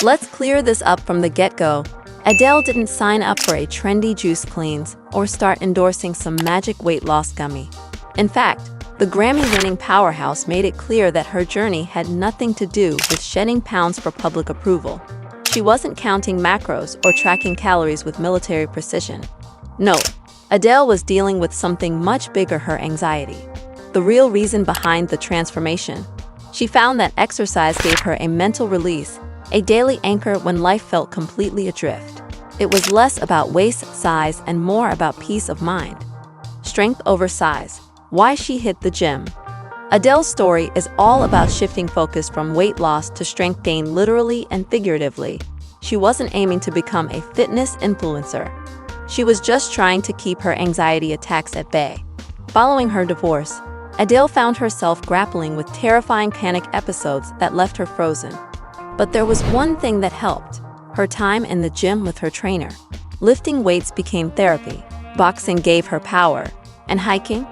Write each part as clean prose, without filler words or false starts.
Let's clear this up from the get-go. Adele didn't sign up for a trendy juice cleanse or start endorsing some magic weight loss gummy. In fact, the Grammy-winning powerhouse made it clear that her journey had nothing to do with shedding pounds for public approval. She wasn't counting macros or tracking calories with military precision. No, Adele was dealing with something much bigger: her anxiety. The real reason behind the transformation. She found that exercise gave her a mental release, a daily anchor when life felt completely adrift. It was less about waist size and more about peace of mind. Strength over size. Why she hit the gym. Adele's story is all about shifting focus from weight loss to strength gain, literally and figuratively. She wasn't aiming to become a fitness influencer. She was just trying to keep her anxiety attacks at bay. Following her divorce, Adele found herself grappling with terrifying panic episodes that left her frozen. But there was one thing that helped: her time in the gym with her trainer. Lifting weights became therapy, boxing gave her power, and hiking?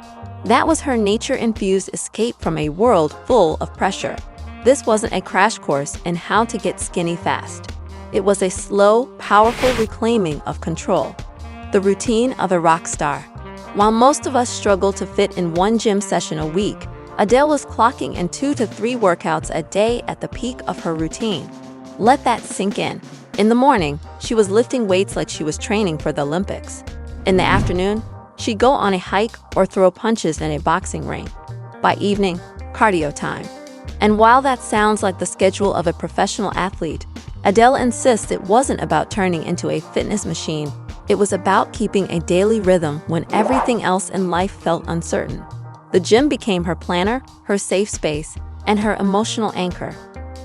That was her nature-infused escape from a world full of pressure. This wasn't a crash course in how to get skinny fast. It was a slow, powerful reclaiming of control. The routine of a rock star. While most of us struggle to fit in one gym session a week, Adele was clocking in 2 to 3 workouts a day at the peak of her routine. Let that sink in. In the morning, she was lifting weights like she was training for the Olympics. In the afternoon, she'd go on a hike or throw punches in a boxing ring. By evening, cardio time. And while that sounds like the schedule of a professional athlete, Adele insists it wasn't about turning into a fitness machine. It was about keeping a daily rhythm when everything else in life felt uncertain. The gym became her planner, her safe space, and her emotional anchor.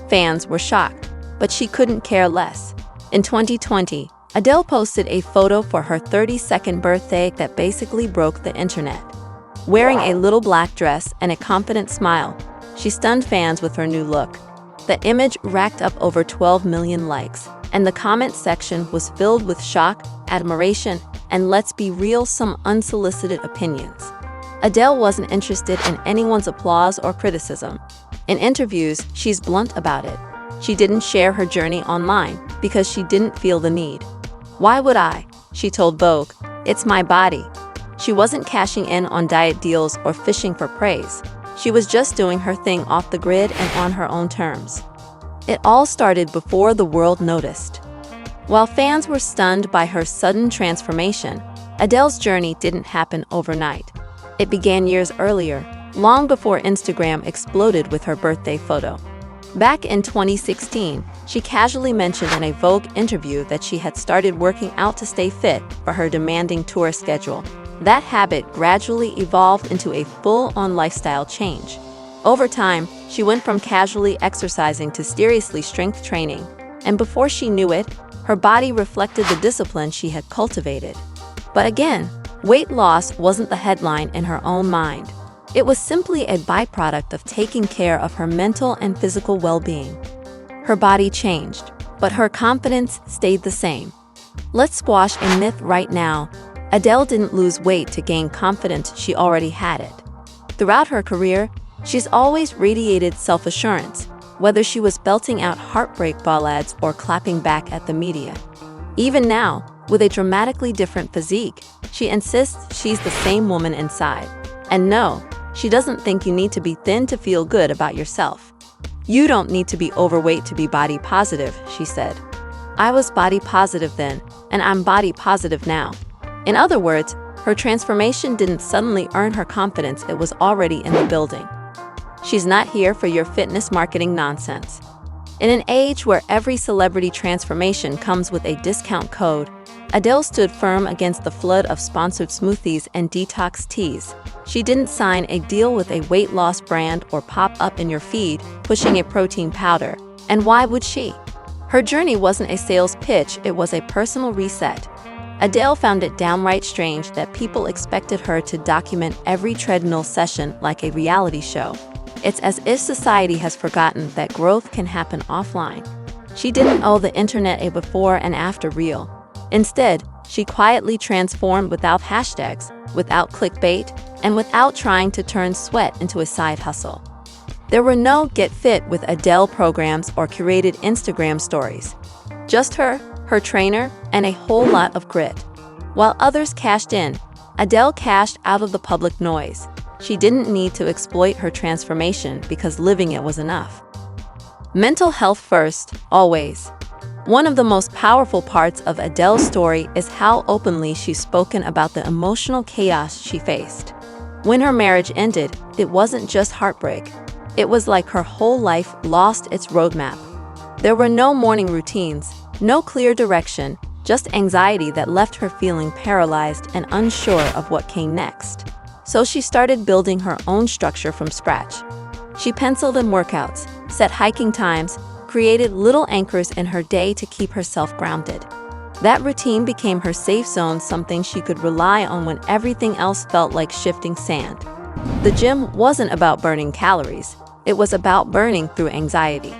Fans were shocked, but she couldn't care less. In 2020, Adele posted a photo for her 32nd birthday that basically broke the internet. Wearing a little black dress and a confident smile, she stunned fans with her new look. The image racked up over 12 million likes, and the comment section was filled with shock, admiration, and, let's be real, some unsolicited opinions. Adele wasn't interested in anyone's applause or criticism. In interviews, she's blunt about it. She didn't share her journey online because she didn't feel the need. "Why would I?" she told Vogue. "It's my body." She wasn't cashing in on diet deals or fishing for praise. She was just doing her thing off the grid and on her own terms. It all started before the world noticed. While fans were stunned by her sudden transformation, Adele's journey didn't happen overnight. It began years earlier, long before Instagram exploded with her birthday photo. Back in 2016, she casually mentioned in a Vogue interview that she had started working out to stay fit for her demanding tour schedule. That habit gradually evolved into a full-on lifestyle change. Over time, she went from casually exercising to seriously strength training, and before she knew it, her body reflected the discipline she had cultivated. But again, weight loss wasn't the headline in her own mind. It was simply a byproduct of taking care of her mental and physical well-being. Her body changed, but her confidence stayed the same. Let's squash a myth right now. Adele didn't lose weight to gain confidence, she already had it. Throughout her career, she's always radiated self-assurance, whether she was belting out heartbreak ballads or clapping back at the media. Even now, with a dramatically different physique, she insists she's the same woman inside. And no, she doesn't think you need to be thin to feel good about yourself. "You don't need to be overweight to be body positive," she said. "I was body positive then, and I'm body positive now." In other words, her transformation didn't suddenly earn her confidence, it was already in the building. She's not here for your fitness marketing nonsense. In an age where every celebrity transformation comes with a discount code, Adele stood firm against the flood of sponsored smoothies and detox teas. She didn't sign a deal with a weight loss brand or pop up in your feed pushing a protein powder. And why would she? Her journey wasn't a sales pitch, it was a personal reset. Adele found it downright strange that people expected her to document every treadmill session like a reality show. It's as if society has forgotten that growth can happen offline. She didn't owe the internet a before and after reel. Instead, she quietly transformed without hashtags, without clickbait, and without trying to turn sweat into a side hustle. There were no Get Fit with Adele programs or curated Instagram stories. Just her trainer, and a whole lot of grit. While others cashed in, Adele cashed out of the public noise. She didn't need to exploit her transformation because living it was enough. Mental health first, always. One of the most powerful parts of Adele's story is how openly she's spoken about the emotional chaos she faced. When her marriage ended, it wasn't just heartbreak. It was like her whole life lost its roadmap. There were no morning routines, no clear direction, just anxiety that left her feeling paralyzed and unsure of what came next. So she started building her own structure from scratch. She penciled in workouts, set hiking times, created little anchors in her day to keep herself grounded. That routine became her safe zone, something she could rely on when everything else felt like shifting sand. The gym wasn't about burning calories. It was about burning through anxiety.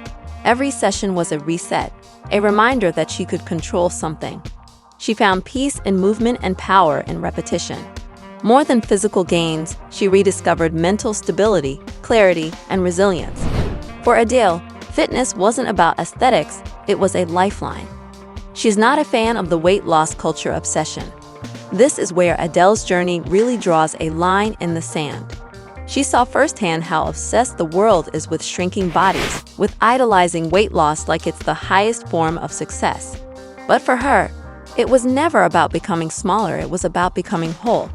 Every session was a reset, a reminder that she could control something. She found peace in movement and power in repetition. More than physical gains, she rediscovered mental stability, clarity, and resilience. For Adele, fitness wasn't about aesthetics, it was a lifeline. She's not a fan of the weight loss culture obsession. This is where Adele's journey really draws a line in the sand. She saw firsthand how obsessed the world is with shrinking bodies, with idolizing weight loss like it's the highest form of success. But for her, it was never about becoming smaller, it was about becoming whole.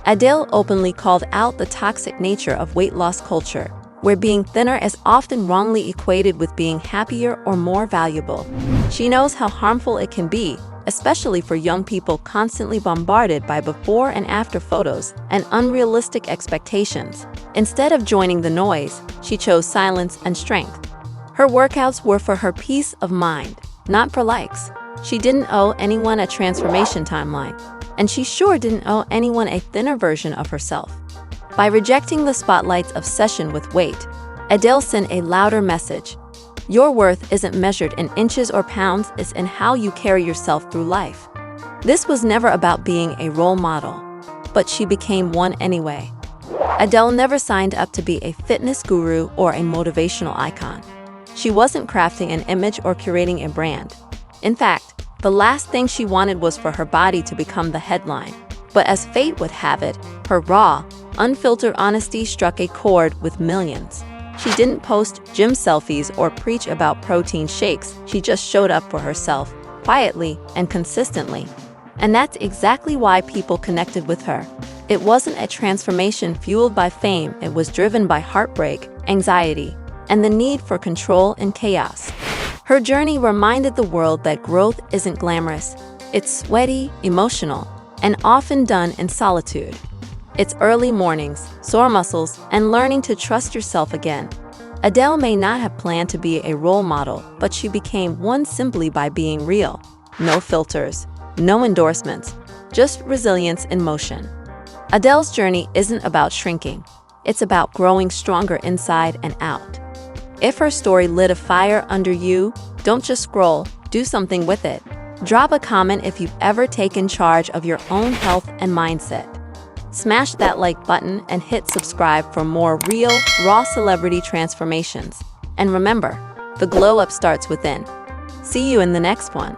Adele openly called out the toxic nature of weight loss culture, where being thinner is often wrongly equated with being happier or more valuable. She knows how harmful it can be, especially for young people constantly bombarded by before and after photos and unrealistic expectations. Instead of joining the noise, she chose silence and strength. Her workouts were for her peace of mind, not for likes. She didn't owe anyone a transformation timeline, and she sure didn't owe anyone a thinner version of herself. By rejecting the spotlight's obsession with weight, Adele sent a louder message. Your worth isn't measured in inches or pounds, it's in how you carry yourself through life. This was never about being a role model, but she became one anyway. Adele never signed up to be a fitness guru or a motivational icon. She wasn't crafting an image or curating a brand. In fact, the last thing she wanted was for her body to become the headline. But as fate would have it, her raw, unfiltered honesty struck a chord with millions. She didn't post gym selfies or preach about protein shakes, she just showed up for herself, quietly and consistently. And that's exactly why people connected with her. It wasn't a transformation fueled by fame, it was driven by heartbreak, anxiety, and the need for control and chaos. Her journey reminded the world that growth isn't glamorous. It's sweaty, emotional, and often done in solitude. It's early mornings, sore muscles, and learning to trust yourself again. Adele may not have planned to be a role model, but she became one simply by being real. No filters, no endorsements, just resilience in motion. Adele's journey isn't about shrinking. It's about growing stronger inside and out. If her story lit a fire under you, don't just scroll, do something with it. Drop a comment if you've ever taken charge of your own health and mindset. Smash that like button and hit subscribe for more real, raw celebrity transformations. And remember, the glow up starts within. See you in the next one.